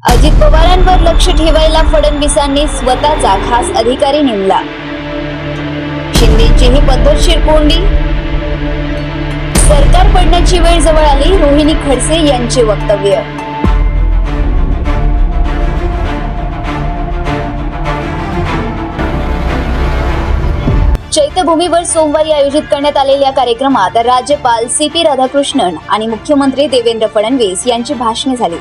अजित पवारांवर लक्ष ठेवायला फडणवीसांनी स्वतःचा खास अधिकारी नेमला. शिंदेची ही पद्धतशीर कोंडी. सरकार पडण्याची वेळ जवळ आली, रोहिणी खडसे यांचे वक्तव्य. चैत्यभूमीवर सोमवारी आयोजित करण्यात आलेल्या कार्यक्रमात राज्यपाल सी.पी. राधाकृष्णन आणि मुख्यमंत्री देवेंद्र फडणवीस यांची भाषणे झाली.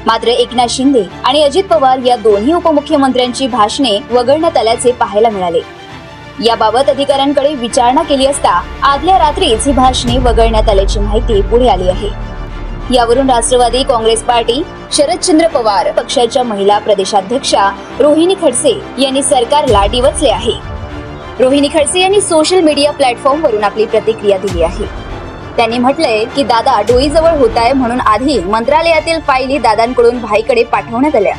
मात्र एकनाथ शिंदे आणि अजित पवार या दोन्ही उपमुख्यमंत्र्यांची भाषणे वगळण्यात आल्याचे पाहायला मिळाले. याबाबत अधिकाऱ्यांकडे विचारणा केली असता आदल्या रात्रीच ही भाषणे वगळण्यात आल्याची माहिती पुढे आली आहे. यावरून राष्ट्रवादी काँग्रेस पार्टी, शरदचंद्र पवार पक्षाच्या महिला प्रदेशाध्यक्षा रोहिणी खडसे यांनी सरकारला डिवचले आहे. रोहिणी खडसे यांनी सोशल मीडिया प्लॅटफॉर्मवरून आपली प्रतिक्रिया दिली आहे. त्यांनी म्हटलंय की दादा डोईजवळ होत आहे म्हणून आधी मंत्रालयातील फाईली दादांकडून भाईकडे पाठवण्यात आल्या.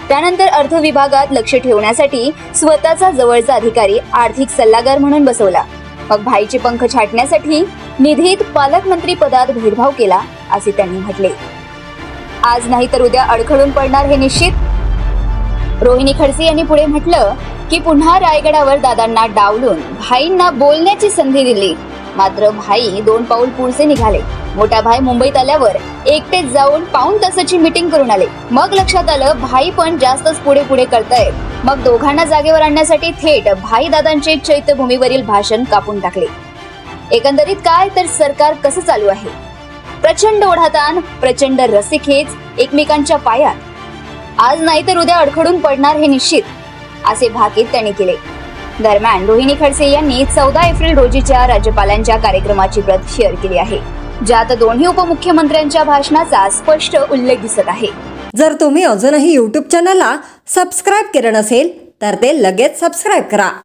त्यानंतर अर्थ विभागात लक्ष ठेवण्यासाठी स्वतःचा जवळचा अधिकारी आर्थिक सल्लागार म्हणून बसवला. मग भाईचे पंख छाटण्यासाठी निधीत पालकमंत्री पदात भेदभाव केला असे त्यांनी म्हटले. आज नाही तर उद्या अडखळून पडणार हे निश्चित. रोहिणी खडसे यांनी पुढे म्हटलं की पुन्हा रायगडावर दादांना डावलून भाईंना बोलण्याची संधी दिली. मात्र भाई 2 पाऊल पुढचे निघाले. मोठा भाई मुंबईत आल्यावर एकटेच जाऊन पाऊण तासाची मीटिंग करून आले. मग लक्षात आलं भाई पण जास्तच पुढे पुढे करतायत. मग दोघांना जागेवर आणण्यासाठी थेट भाई दादांचे चैत्यभूमीवरील भाषण कापून टाकले. एकंदरीत काय तर सरकार कसं चालू आहे. प्रचंड ओढाताण, प्रचंड रस्सीखेच एकमेकांच्या पायात. आज नाही तर उद्या अडखळून पडणार हे निश्चित असे भाकीत त्यांनी केले. दरम्यान रोहिणी खडसे यांनी 14 एप्रिल रोजीच्या राज्यपालांच्या कार्यक्रमाची प्रत शेअर केली आहे, ज्यात दोन्ही उपमुख्यमंत्र्यांच्या भाषणाचा स्पष्ट उल्लेख दिसत आहे. जर तुम्ही अजूनही YouTube चॅनलला सबस्क्राईब केलं नसेल तर ते लगेच सबस्क्राईब करा.